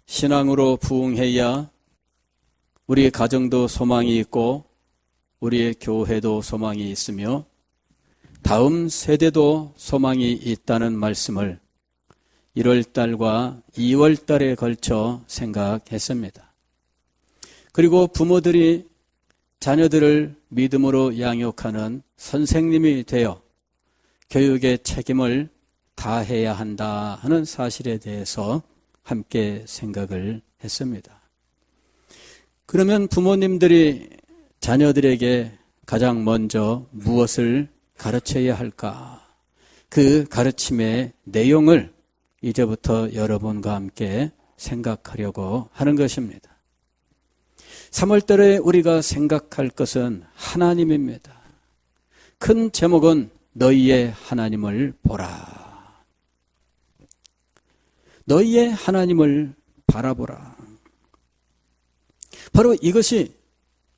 신앙으로 부흥해야 우리의 가정도 소망이 있고 우리의 교회도 소망이 있으며 다음 세대도 소망이 있다는 말씀을 1월달과 2월달에 걸쳐 생각했습니다. 그리고 부모들이 자녀들을 믿음으로 양육하는 선생님이 되어 교육의 책임을 다해야 한다 하는 사실에 대해서 함께 생각을 했습니다. 그러면 부모님들이 자녀들에게 가장 먼저 무엇을 가르쳐야 할까? 그 가르침의 내용을 이제부터 여러분과 함께 생각하려고 하는 것입니다. 3월달에 우리가 생각할 것은 하나님입니다. 큰 제목은 너희의 하나님을 보라. 너희의 하나님을 바라보라. 바로 이것이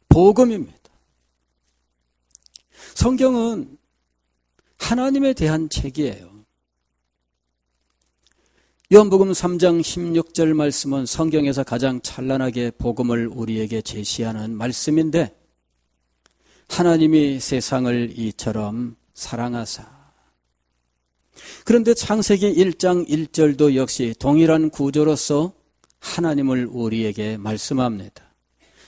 복음입니다. 성경은 하나님에 대한 책이에요. 요한복음 3장 16절 말씀은 성경에서 가장 찬란하게 복음을 우리에게 제시하는 말씀인데, 하나님이 세상을 이처럼 사랑하사. 그런데 창세기 1장 1절도 역시 동일한 구조로서 하나님을 우리에게 말씀합니다.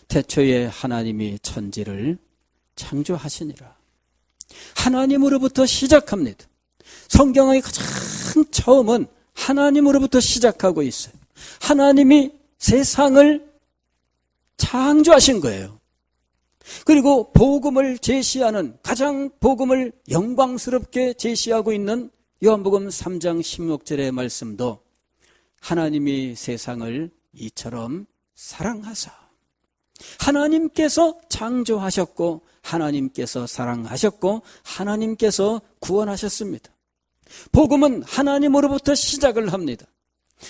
태초에 하나님이 천지를 창조하시니라. 하나님으로부터 시작합니다. 성경의 가장 처음은 하나님으로부터 시작하고 있어요. 하나님이 세상을 창조하신 거예요. 그리고 복음을 제시하는, 가장 복음을 영광스럽게 제시하고 있는 요한복음 3장 16절의 말씀도 하나님이 세상을 이처럼 사랑하사. 하나님께서 창조하셨고 하나님께서 사랑하셨고 하나님께서 구원하셨습니다. 복음은 하나님으로부터 시작을 합니다.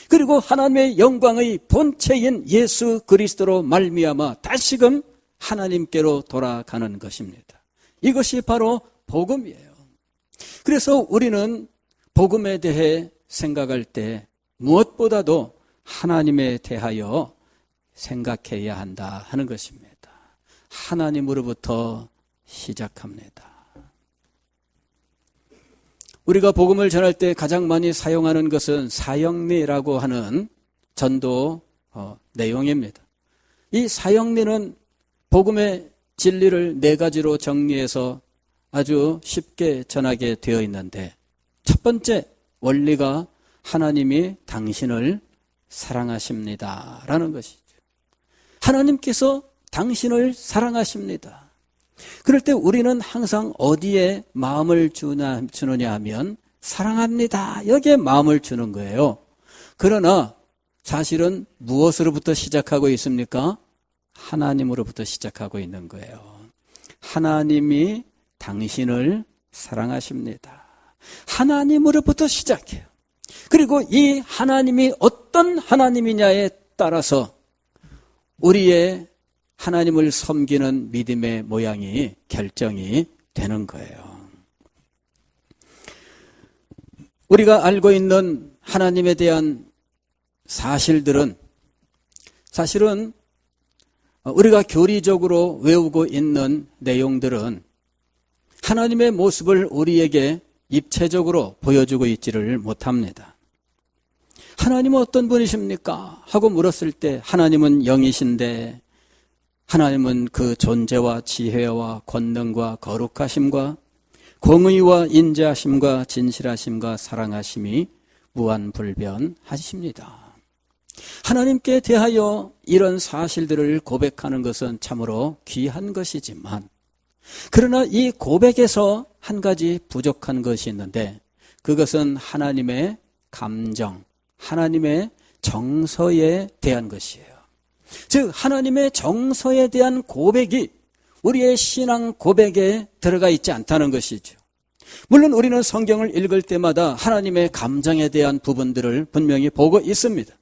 그리고 하나님의 영광의 본체인 예수 그리스도로 말미암아 다시금 하나님께로 돌아가는 것입니다. 이것이 바로 복음이에요. 그래서 우리는 복음에 대해 생각할 때 무엇보다도 하나님에 대하여 생각해야 한다 하는 것입니다. 하나님으로부터 시작합니다. 우리가 복음을 전할 때 가장 많이 사용하는 것은 사형리라고 하는 전도 내용입니다. 이 사형리는 복음의 진리를 4가지로 정리해서 아주 쉽게 전하게 되어 있는데, 첫 번째 원리가 하나님이 당신을 사랑하십니다 라는 것이죠. 하나님께서 당신을 사랑하십니다. 그럴 때 우리는 항상 어디에 마음을 주느냐 하면 사랑합니다, 여기에 마음을 주는 거예요. 그러나 사실은 무엇으로부터 시작하고 있습니까? 하나님으로부터 시작하고 있는 거예요. 하나님이 당신을 사랑하십니다. 하나님으로부터 시작해요. 그리고 이 하나님이 어떤 하나님이냐에 따라서 우리의 하나님을 섬기는 믿음의 모양이 결정이 되는 거예요. 우리가 알고 있는 하나님에 대한 사실들은 사실은 우리가 교리적으로 외우고 있는 내용들은 하나님의 모습을 우리에게 입체적으로 보여주고 있지를 못합니다. 하나님은 어떤 분이십니까? 하고 물었을 때 하나님은 영이신데, 하나님은 그 존재와 지혜와 권능과 거룩하심과 공의와 인자하심과 진실하심과 사랑하심이 무한불변하십니다. 하나님께 대하여 이런 사실들을 고백하는 것은 참으로 귀한 것이지만, 그러나 이 고백에서 한 가지 부족한 것이 있는데, 그것은 하나님의 감정, 하나님의 정서에 대한 것이에요. 즉 하나님의 정서에 대한 고백이 우리의 신앙 고백에 들어가 있지 않다는 것이죠. 물론 우리는 성경을 읽을 때마다 하나님의 감정에 대한 부분들을 분명히 보고 있습니다.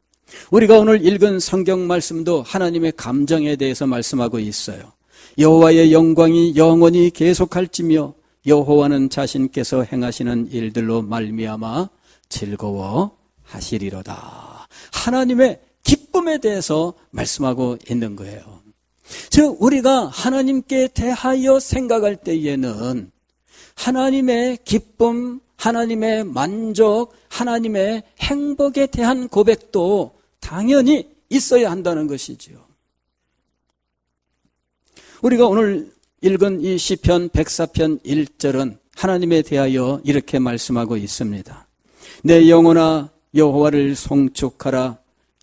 우리가 오늘 읽은 성경 말씀도 하나님의 감정에 대해서 말씀하고 있어요. 여호와의 영광이 영원히 계속할지며 여호와는 자신께서 행하시는 일들로 말미암아 즐거워하시리로다. 하나님의 기쁨 기쁨에 대해서 말씀하고 있는 거예요. 즉 우리가 하나님께 대하여 생각할 때에는 하나님의 기쁨, 하나님의 만족, 하나님의 행복에 대한 고백도 당연히 있어야 한다는 것이지요. 우리가 오늘 읽은 이 시편 104편 1절은 하나님에 대하여 이렇게 말씀하고 있습니다. 내 영혼아 여호와를 송축하라.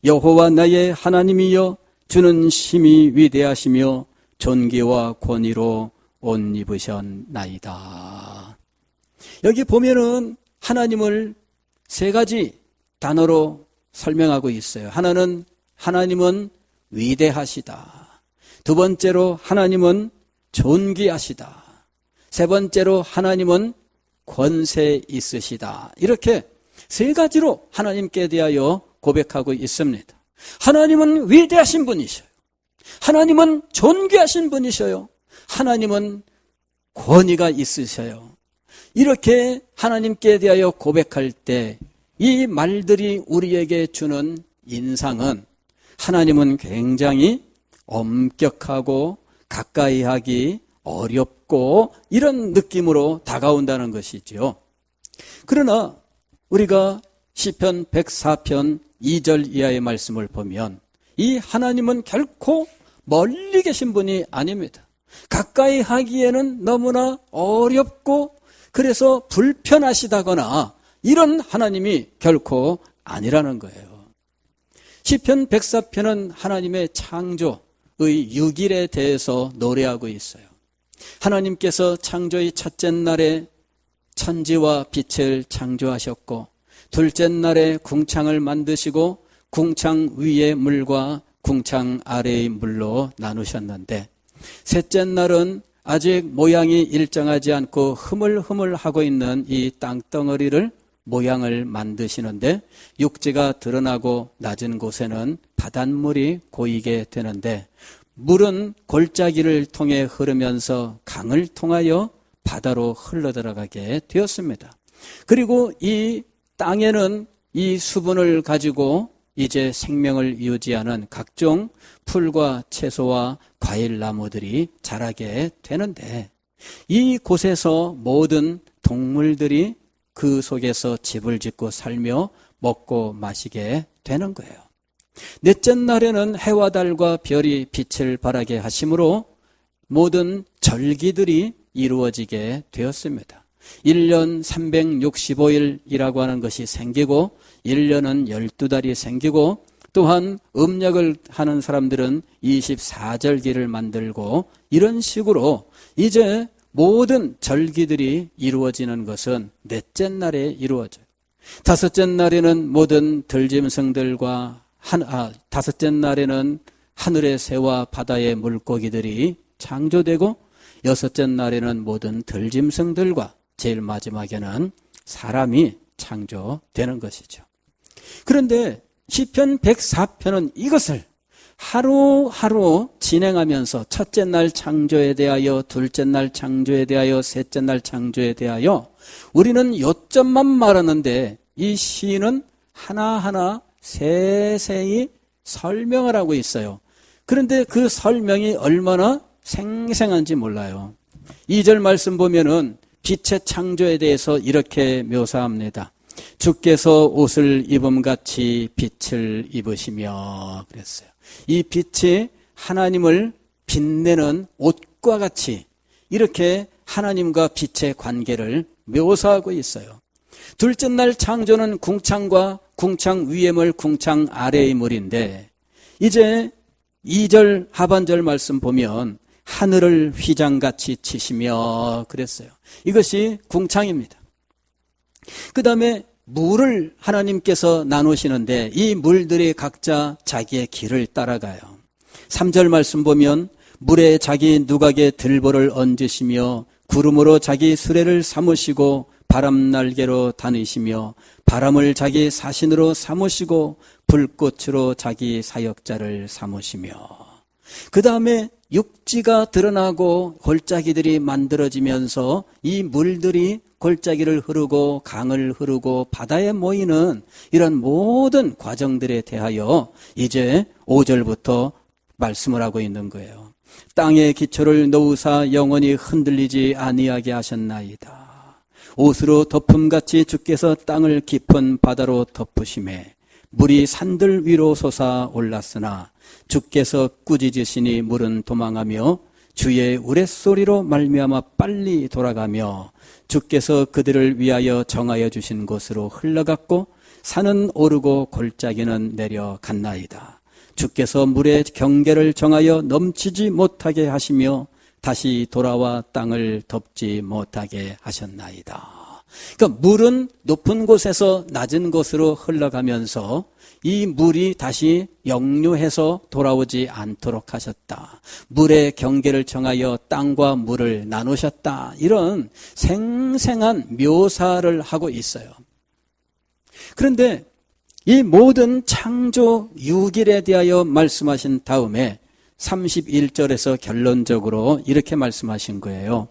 여호와 나의 하나님이여 주는 심히 위대하시며 존귀와 권위로 옷 입으셨나이다. 여기 보면은 하나님을 세 가지 단어로 설명하고 있어요. 하나는 하나님은 위대하시다. 두 번째로 하나님은 존귀하시다. 세 번째로 하나님은 권세 있으시다. 이렇게 세 가지로 하나님께 대하여 고백하고 있습니다. 하나님은 위대하신 분이셔요. 하나님은 존귀하신 분이셔요. 하나님은 권위가 있으셔요. 이렇게 하나님께 대하여 고백할 때 이 말들이 우리에게 주는 인상은 하나님은 굉장히 엄격하고 가까이 하기 어렵고 이런 느낌으로 다가온다는 것이지요. 그러나 우리가 시편 104편 2절 이하의 말씀을 보면 이 하나님은 결코 멀리 계신 분이 아닙니다. 가까이 하기에는 너무나 어렵고 그래서 불편하시다거나 이런 하나님이 결코 아니라는 거예요. 시편 104편은 하나님의 창조의 6일에 대해서 노래하고 있어요. 하나님께서 창조의 첫째 날에 천지와 빛을 창조하셨고 둘째 날에 궁창을 만드시고 궁창 위의 물과 궁창 아래의 물로 나누셨는데 셋째 날은 아직 모양이 일정하지 않고 흐물흐물하고 있는 이 땅덩어리를 모양을 만드시는데 육지가 드러나고 낮은 곳에는 바닷물이 고이게 되는데 물은 골짜기를 통해 흐르면서 강을 통하여 바다로 흘러들어가게 되었습니다. 그리고 이 땅에는 이 수분을 가지고 이제 생명을 유지하는 각종 풀과 채소와 과일나무들이 자라게 되는데 이 곳에서 모든 동물들이 그 속에서 집을 짓고 살며 먹고 마시게 되는 거예요. 넷째 날에는 해와 달과 별이 빛을 발하게 하심으로 모든 절기들이 이루어지게 되었습니다. 1년 365일이라고 하는 것이 생기고 1년은 12달이 생기고 또한 음력을 하는 사람들은 24절기를 만들고 이런 식으로 이제 모든 절기들이 이루어지는 것은 넷째 날에 이루어져요. 다섯째 날에는 모든 들짐승들과 다섯째 날에는 하늘의 새와 바다의 물고기들이 창조되고 여섯째 날에는 모든 들짐승들과 제일 마지막에는 사람이 창조되는 것이죠. 그런데 시편 104편은 이것을 하루하루 진행하면서 첫째 날 창조에 대하여 둘째 날 창조에 대하여 셋째 날 창조에 대하여 우리는 요점만 말하는데 이 시인은 하나하나 세세히 설명을 하고 있어요. 그런데 그 설명이 얼마나 생생한지 몰라요. 2절 말씀 보면은 빛의 창조에 대해서 이렇게 묘사합니다. 주께서 옷을 입음같이 빛을 입으시며 그랬어요. 이 빛이 하나님을 빛내는 옷과 같이 이렇게 하나님과 빛의 관계를 묘사하고 있어요. 둘째 날 창조는 궁창과 궁창 위의 물, 궁창 아래의 물인데 이제 2절 하반절 말씀 보면 하늘을 휘장같이 치시며 그랬어요. 이것이 궁창입니다. 그 다음에 물을 하나님께서 나누시는데 이 물들이 각자 자기의 길을 따라가요. 3절 말씀 보면 물에 자기 누각에 들보를 얹으시며 구름으로 자기 수레를 삼으시고 바람 날개로 다니시며 바람을 자기 사신으로 삼으시고 불꽃으로 자기 사역자를 삼으시며 그 다음에 육지가 드러나고 골짜기들이 만들어지면서 이 물들이 골짜기를 흐르고 강을 흐르고 바다에 모이는 이런 모든 과정들에 대하여 이제 5절부터 말씀을 하고 있는 거예요. 땅에 기초를 놓으사 영원히 흔들리지 아니하게 하셨나이다. 옷으로 덮음같이 주께서 땅을 깊은 바다로 덮으심에 물이 산들 위로 솟아 올랐으나 주께서 꾸짖으시니 물은 도망하며 주의 우레소리로 말미암아 빨리 돌아가며 주께서 그들을 위하여 정하여 주신 곳으로 흘러갔고 산은 오르고 골짜기는 내려갔나이다. 주께서 물의 경계를 정하여 넘치지 못하게 하시며 다시 돌아와 땅을 덮지 못하게 하셨나이다. 그러니까 물은 높은 곳에서 낮은 곳으로 흘러가면서 이 물이 다시 역류해서 돌아오지 않도록 하셨다. 물의 경계를 정하여 땅과 물을 나누셨다. 이런 생생한 묘사를 하고 있어요. 그런데 이 모든 창조 6일에 대하여 말씀하신 다음에 31절에서 결론적으로 이렇게 말씀하신 거예요.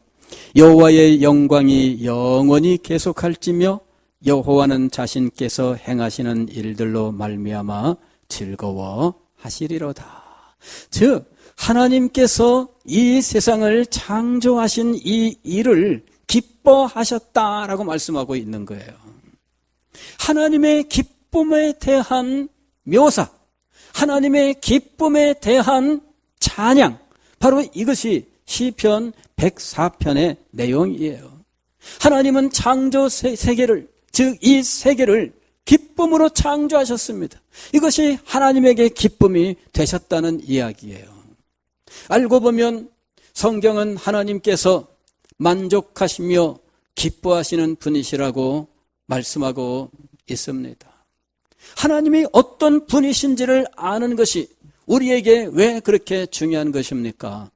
여호와의 영광이 영원히 계속할지며 여호와는 자신께서 행하시는 일들로 말미암아 즐거워하시리로다. 즉 하나님께서 이 세상을 창조하신 이 일을 기뻐하셨다라고 말씀하고 있는 거예요. 하나님의 기쁨에 대한 묘사, 하나님의 기쁨에 대한 찬양, 바로 이것이 시편 104편의 내용이에요. 하나님은 창조 세계를, 즉 이 세계를 기쁨으로 창조하셨습니다. 이것이 하나님에게 기쁨이 되셨다는 이야기예요. 알고 보면 성경은 하나님께서 만족하시며 기뻐하시는 분이시라고 말씀하고 있습니다. 하나님이 어떤 분이신지를 아는 것이 우리에게 왜 그렇게 중요한 것입니까?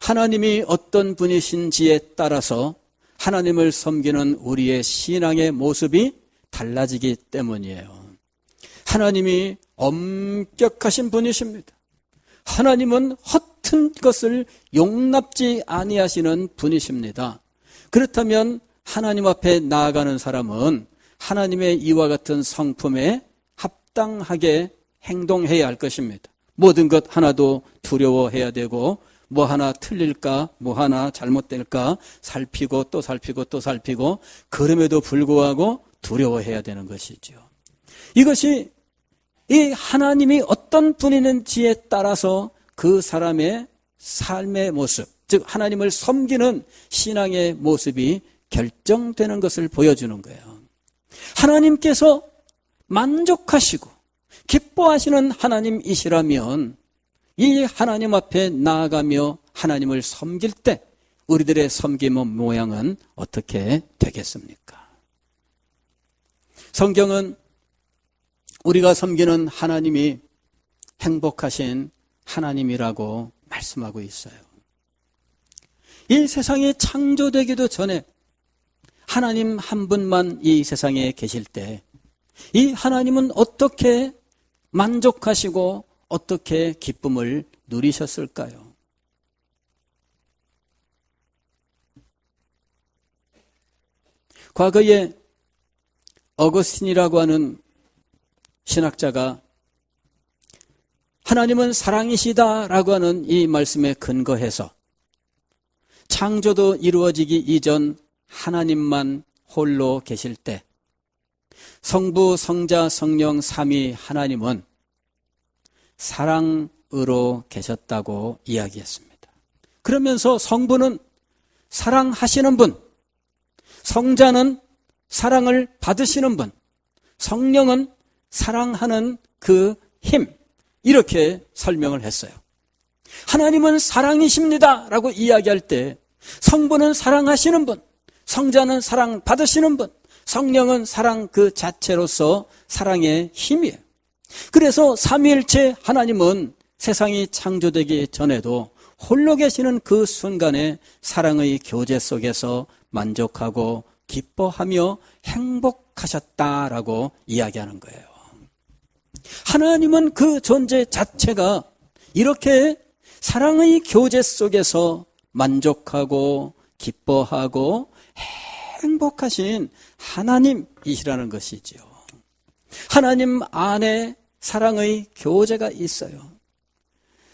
하나님이 어떤 분이신지에 따라서 하나님을 섬기는 우리의 신앙의 모습이 달라지기 때문이에요. 하나님이 엄격하신 분이십니다. 하나님은 허튼 것을 용납지 아니하시는 분이십니다. 그렇다면 하나님 앞에 나아가는 사람은 하나님의 이와 같은 성품에 합당하게 행동해야 할 것입니다. 모든 것 하나도 두려워해야 되고 뭐 하나 틀릴까, 뭐 하나 잘못될까 살피고 또 살피고 또 살피고 그럼에도 불구하고 두려워해야 되는 것이죠. 이것이 이 하나님이 어떤 분이는지에 따라서 그 사람의 삶의 모습, 즉 하나님을 섬기는 신앙의 모습이 결정되는 것을 보여주는 거예요. 하나님께서 만족하시고 기뻐하시는 하나님이시라면 이 하나님 앞에 나아가며 하나님을 섬길 때 우리들의 섬김의 모양은 어떻게 되겠습니까? 성경은 우리가 섬기는 하나님이 행복하신 하나님이라고 말씀하고 있어요. 이 세상이 창조되기도 전에 하나님 한 분만 이 세상에 계실 때 이 하나님은 어떻게 만족하시고 어떻게 기쁨을 누리셨을까요? 과거에 어거스틴이라고 하는 신학자가 하나님은 사랑이시다라고 하는 이 말씀에 근거해서 창조도 이루어지기 이전 하나님만 홀로 계실 때 성부, 성자, 성령 삼위 하나님은 사랑으로 계셨다고 이야기했습니다. 그러면서 성부는 사랑하시는 분, 성자는 사랑을 받으시는 분, 성령은 사랑하는 그 힘, 이렇게 설명을 했어요. 하나님은 사랑이십니다 라고 이야기할 때 성부는 사랑하시는 분, 성자는 사랑 받으시는 분, 성령은 사랑 그 자체로서 사랑의 힘이에요. 그래서 삼위일체 하나님은 세상이 창조되기 전에도 홀로 계시는 그 순간에 사랑의 교제 속에서 만족하고 기뻐하며 행복하셨다라고 이야기하는 거예요. 하나님은 그 존재 자체가 이렇게 사랑의 교제 속에서 만족하고 기뻐하고 행복하신 하나님이시라는 것이지요. 하나님 안에 사랑의 교제가 있어요.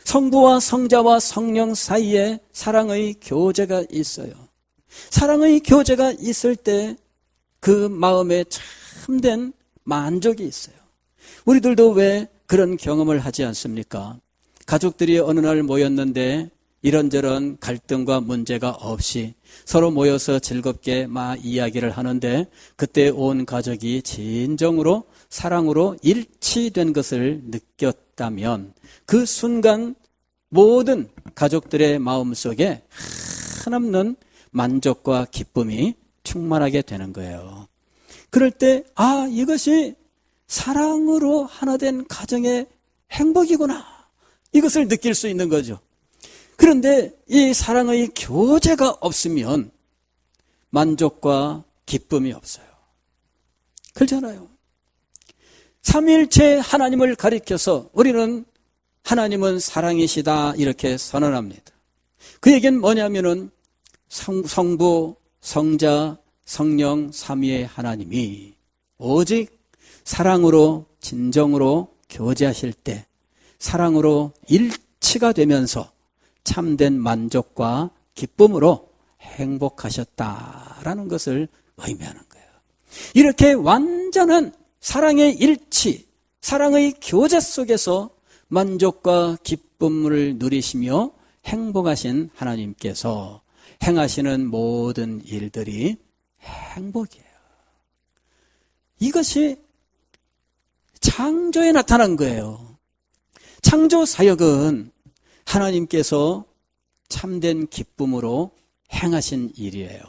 성부와 성자와 성령 사이에 사랑의 교제가 있어요. 사랑의 교제가 있을 때 그 마음에 참된 만족이 있어요. 우리들도 왜 그런 경험을 하지 않습니까? 가족들이 어느 날 모였는데 이런저런 갈등과 문제가 없이 서로 모여서 즐겁게 막 이야기를 하는데 그때 온 가족이 진정으로 사랑으로 일치된 것을 느꼈다면 그 순간 모든 가족들의 마음속에 한없는 만족과 기쁨이 충만하게 되는 거예요. 그럴 때 이것이 사랑으로 하나 된 가정의 행복이구나, 이것을 느낄 수 있는 거죠. 그런데 이 사랑의 교제가 없으면 만족과 기쁨이 없어요. 그렇잖아요. 삼위일체 하나님을 가리켜서 우리는 하나님은 사랑이시다 이렇게 선언합니다. 그 얘기는 뭐냐면은 성부, 성자, 성령 삼위의 하나님이 오직 사랑으로 진정으로 교제하실 때 사랑으로 일치가 되면서 참된 만족과 기쁨으로 행복하셨다라는 것을 의미하는 거예요. 이렇게 완전한 사랑의 일치, 사랑의 교제 속에서 만족과 기쁨을 누리시며 행복하신 하나님께서 행하시는 모든 일들이 행복이에요. 이것이 창조에 나타난 거예요. 창조 사역은 하나님께서 참된 기쁨으로 행하신 일이에요.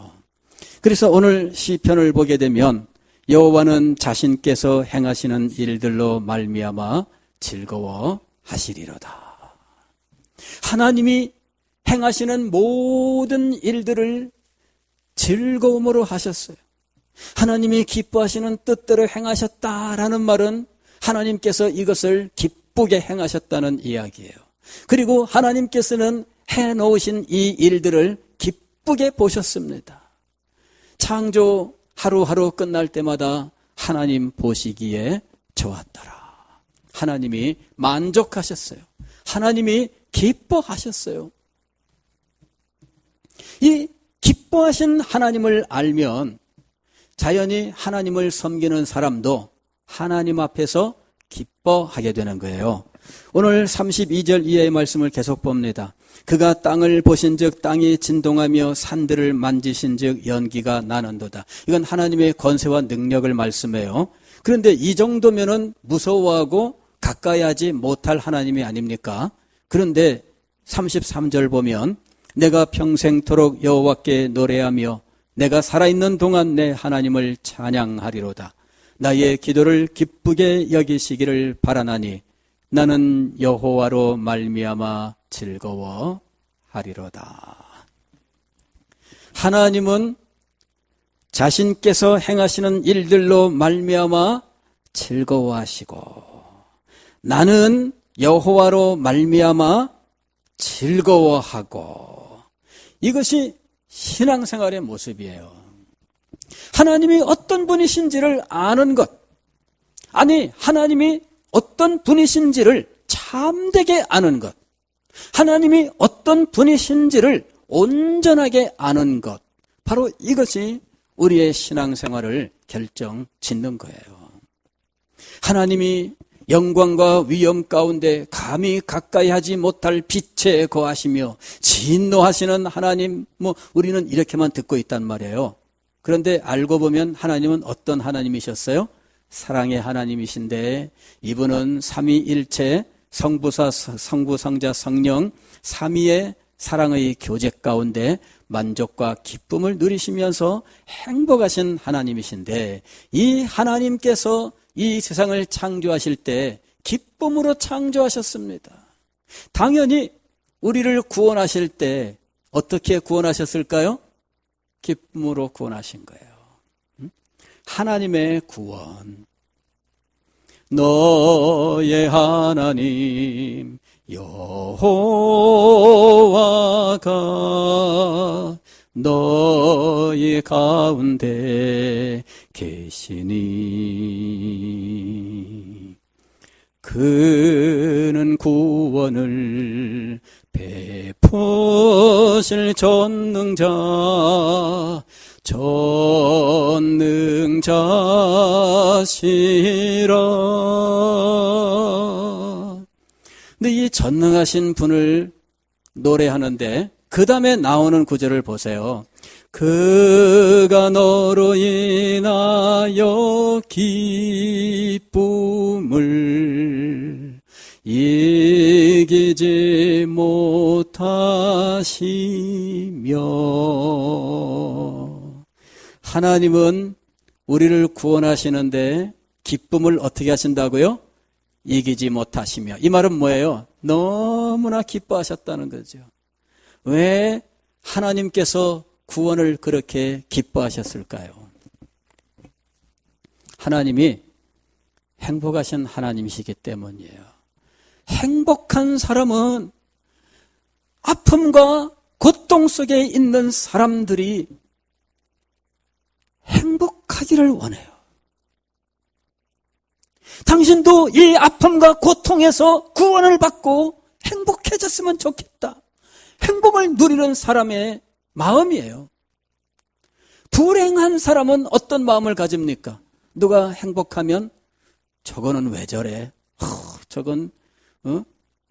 그래서 오늘 시편을 보게 되면 여호와는 자신께서 행하시는 일들로 말미암아 즐거워하시리로다. 하나님이 행하시는 모든 일들을 즐거움으로 하셨어요. 하나님이 기뻐하시는 뜻대로 행하셨다라는 말은 하나님께서 이것을 기쁘게 행하셨다는 이야기예요. 그리고 하나님께서는 해놓으신 이 일들을 기쁘게 보셨습니다. 창조 하루하루 끝날 때마다 하나님 보시기에 좋았더라. 하나님이 만족하셨어요. 하나님이 기뻐하셨어요. 이 기뻐하신 하나님을 알면 자연히 하나님을 섬기는 사람도 하나님 앞에서 기뻐하게 되는 거예요. 오늘 32절 이하의 말씀을 계속 봅니다. 그가 땅을 보신즉 땅이 진동하며 산들을 만지신즉 연기가 나는도다. 이건 하나님의 권세와 능력을 말씀해요. 그런데 이 정도면은 무서워하고 가까이 하지 못할 하나님이 아닙니까? 그런데 33절 보면 내가 평생토록 여호와께 노래하며 내가 살아있는 동안 내 하나님을 찬양하리로다. 나의 기도를 기쁘게 여기시기를 바라나니 나는 여호와로 말미암아 즐거워하리로다. 하나님은 자신께서 행하시는 일들로 말미암아 즐거워하시고 나는 여호와로 말미암아 즐거워하고, 이것이 신앙생활의 모습이에요. 하나님이 어떤 분이신지를 아는 것, 아니 하나님이 어떤 분이신지를 참되게 아는 것, 하나님이 어떤 분이신지를 온전하게 아는 것, 바로 이것이 우리의 신앙생활을 결정짓는 거예요. 하나님이 영광과 위엄 가운데 감히 가까이 하지 못할 빛에 거하시며 진노하시는 하나님, 우리는 이렇게만 듣고 있단 말이에요. 그런데 알고 보면 하나님은 어떤 하나님이셨어요? 사랑의 하나님이신데 이분은 삼위일체 성부사, 성부, 성자, 성령 삼위의 사랑의 교제 가운데 만족과 기쁨을 누리시면서 행복하신 하나님이신데 이 하나님께서 이 세상을 창조하실 때 기쁨으로 창조하셨습니다. 당연히 우리를 구원하실 때 어떻게 구원하셨을까요? 기쁨으로 구원하신 거예요. 하나님의 구원. 너의 하나님 여호와가 너희 가운데 계시니 그는 구원을 베푸실 전능자시라. 근데 이 전능하신 분을 노래하는데 그 다음에 나오는 구절을 보세요. 그가 너로 인하여 기쁨을 이기지 못하시며, 하나님은 우리를 구원하시는데 기쁨을 어떻게 하신다고요? 이기지 못하시며. 이 말은 뭐예요? 너무나 기뻐하셨다는 거죠. 왜 하나님께서 구원을 그렇게 기뻐하셨을까요? 하나님이 행복하신 하나님이시기 때문이에요. 행복한 사람은 아픔과 고통 속에 있는 사람들이 행복하기를 원해요. 당신도 이 아픔과 고통에서 구원을 받고 행복해졌으면 좋겠다. 행복을 누리는 사람의 마음이에요. 불행한 사람은 어떤 마음을 가집니까? 누가 행복하면 저거는 왜 저래? 저건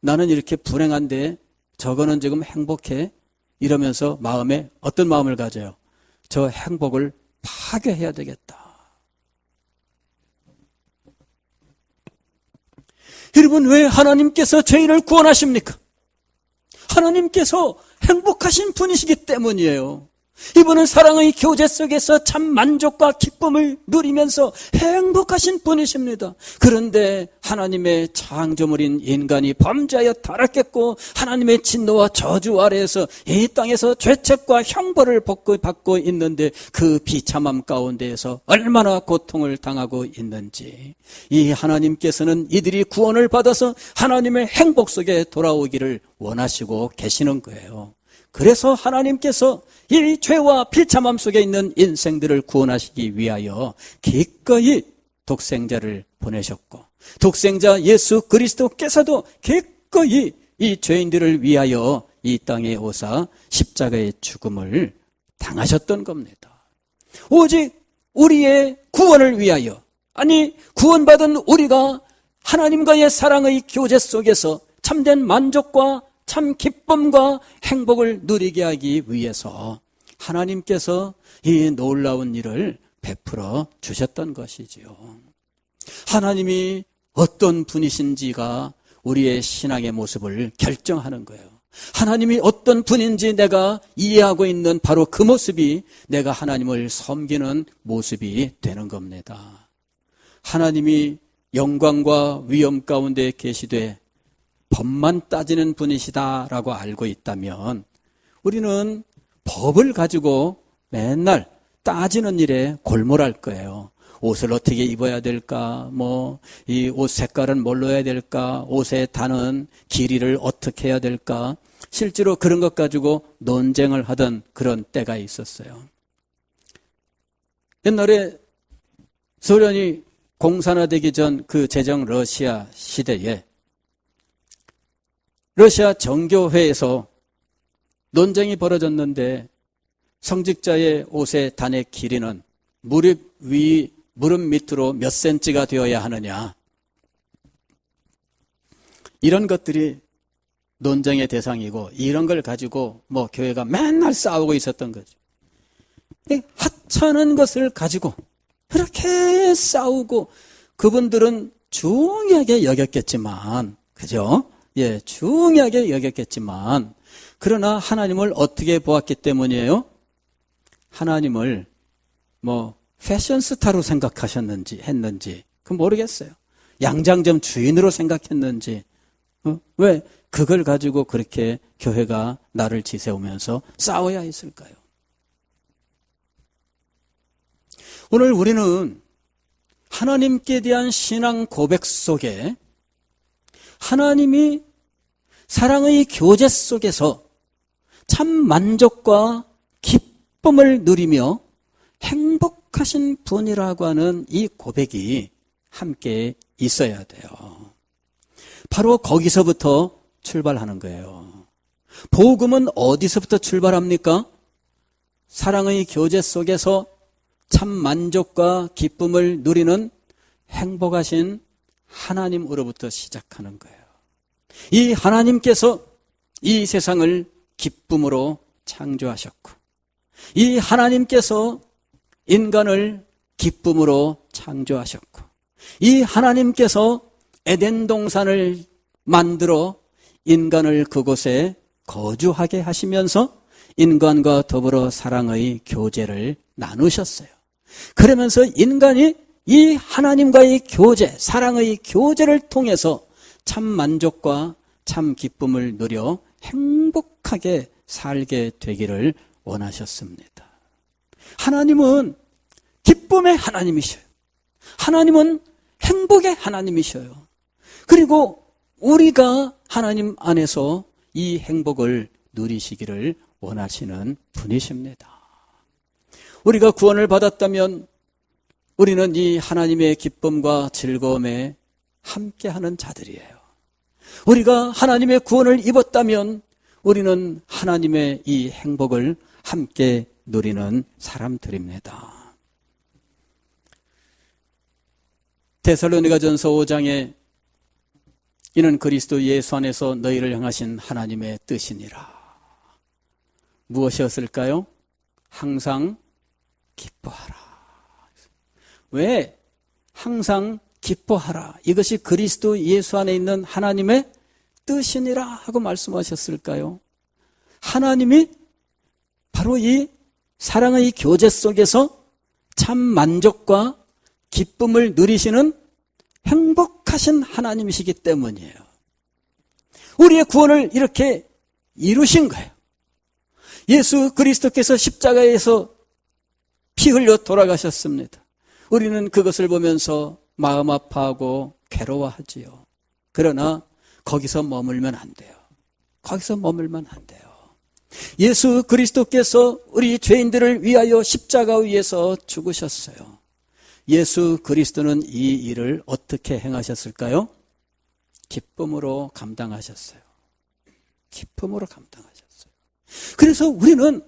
나는 이렇게 불행한데 저거는 지금 행복해? 이러면서 마음에 어떤 마음을 가져요? 저 행복을 파괴해야 되겠다. 여러분, 왜 하나님께서 죄인을 구원하십니까? 하나님께서 행복하신 분이시기 때문이에요. 이분은 사랑의 교제 속에서 참 만족과 기쁨을 누리면서 행복하신 분이십니다. 그런데 하나님의 창조물인 인간이 범죄하여 타락했고 하나님의 진노와 저주 아래에서 이 땅에서 죄책과 형벌을 받고 있는데 그 비참함 가운데에서 얼마나 고통을 당하고 있는지, 이 하나님께서는 이들이 구원을 받아서 하나님의 행복 속에 돌아오기를 원하시고 계시는 거예요. 그래서 하나님께서 이 죄와 비참함 속에 있는 인생들을 구원하시기 위하여 기꺼이 독생자를 보내셨고, 독생자 예수 그리스도께서도 기꺼이 이 죄인들을 위하여 이 땅에 오사 십자가의 죽음을 당하셨던 겁니다. 오직 우리의 구원을 위하여, 아니 구원받은 우리가 하나님과의 사랑의 교제 속에서 참된 만족과 참 기쁨과 행복을 누리게 하기 위해서 하나님께서 이 놀라운 일을 베풀어 주셨던 것이지요. 하나님이 어떤 분이신지가 우리의 신앙의 모습을 결정하는 거예요. 하나님이 어떤 분인지 내가 이해하고 있는 바로 그 모습이 내가 하나님을 섬기는 모습이 되는 겁니다. 하나님이 영광과 위엄 가운데 계시되 법만 따지는 분이시다라고 알고 있다면 우리는 법을 가지고 맨날 따지는 일에 골몰할 거예요. 옷을 어떻게 입어야 될까? 이 옷 색깔은 뭘로 해야 될까? 옷에 다는 길이를 어떻게 해야 될까? 실제로 그런 것 가지고 논쟁을 하던 그런 때가 있었어요. 옛날에 소련이 공산화되기 전 그 제정 러시아 시대에 러시아 정교회에서 논쟁이 벌어졌는데 성직자의 옷의 단의 길이는 무릎 밑으로 몇 센치가 되어야 하느냐, 이런 것들이 논쟁의 대상이고, 이런 걸 가지고 교회가 맨날 싸우고 있었던 거죠. 하찮은 것을 가지고 그렇게 싸우고, 그분들은 중요하게 여겼겠지만, 그죠? 중요하게 여겼겠지만, 그러나 하나님을 어떻게 보았기 때문이에요? 하나님을 패션 스타로 했는지 그건 모르겠어요. 양장점 주인으로 생각했는지, 왜 그걸 가지고 그렇게 교회가 나를 지새우면서 싸워야 했을까요? 오늘 우리는 하나님께 대한 신앙 고백 속에 하나님이 사랑의 교제 속에서 참 만족과 기쁨을 누리며 행복하신 분이라고 하는 이 고백이 함께 있어야 돼요. 바로 거기서부터 출발하는 거예요. 복음은 어디서부터 출발합니까? 사랑의 교제 속에서 참 만족과 기쁨을 누리는 행복하신 하나님으로부터 시작하는 거예요. 이 하나님께서 이 세상을 기쁨으로 창조하셨고, 이 하나님께서 인간을 기쁨으로 창조하셨고, 이 하나님께서 에덴 동산을 만들어 인간을 그곳에 거주하게 하시면서 인간과 더불어 사랑의 교제를 나누셨어요. 그러면서 인간이 이 하나님과의 교제, 사랑의 교제를 통해서 참 만족과 참 기쁨을 누려 행복하게 살게 되기를 원하셨습니다. 하나님은 기쁨의 하나님이셔요. 하나님은 행복의 하나님이셔요. 그리고 우리가 하나님 안에서 이 행복을 누리시기를 원하시는 분이십니다. 우리가 구원을 받았다면 우리는 이 하나님의 기쁨과 즐거움에 함께하는 자들이에요. 우리가 하나님의 구원을 입었다면 우리는 하나님의 이 행복을 함께 누리는 사람들입니다. 데살로니가전서 5장에 이는 그리스도 예수 안에서 너희를 향하신 하나님의 뜻이니라. 무엇이었을까요? 항상 기뻐하라. 왜? 항상 기뻐하라. 이것이 그리스도 예수 안에 있는 하나님의 뜻이니라 하고 말씀하셨을까요? 하나님이 바로 이 사랑의 교제 속에서 참 만족과 기쁨을 누리시는 행복하신 하나님이시기 때문이에요. 우리의 구원을 이렇게 이루신 거예요. 예수 그리스도께서 십자가에서 피 흘려 돌아가셨습니다. 우리는 그것을 보면서 마음 아파하고 괴로워하지요. 그러나 거기서 머물면 안 돼요. 거기서 머물면 안 돼요. 예수 그리스도께서 우리 죄인들을 위하여 십자가 위에서 죽으셨어요. 예수 그리스도는 이 일을 어떻게 행하셨을까요? 기쁨으로 감당하셨어요. 기쁨으로 감당하셨어요. 그래서 우리는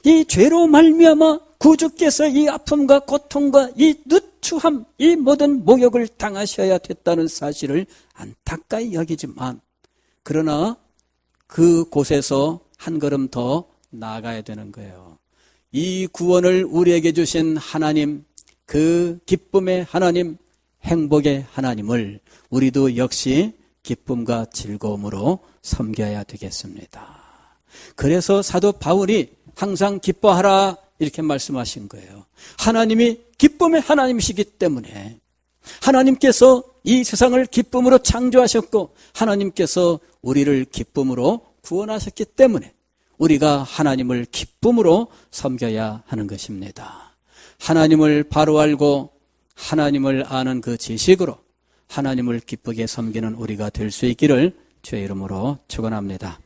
이 죄로 말미암아 구주께서 이 아픔과 고통과 이 누추함, 이 모든 모욕을 당하셔야 됐다는 사실을 안타까이 여기지만, 그러나 그곳에서 한 걸음 더 나아가야 되는 거예요. 이 구원을 우리에게 주신 하나님, 그 기쁨의 하나님, 행복의 하나님을 우리도 역시 기쁨과 즐거움으로 섬겨야 되겠습니다. 그래서 사도 바울이 항상 기뻐하라 이렇게 말씀하신 거예요. 하나님이 기쁨의 하나님이시기 때문에, 하나님께서 이 세상을 기쁨으로 창조하셨고 하나님께서 우리를 기쁨으로 구원하셨기 때문에 우리가 하나님을 기쁨으로 섬겨야 하는 것입니다. 하나님을 바로 알고 하나님을 아는 그 지식으로 하나님을 기쁘게 섬기는 우리가 될 수 있기를 주의 이름으로 축원합니다.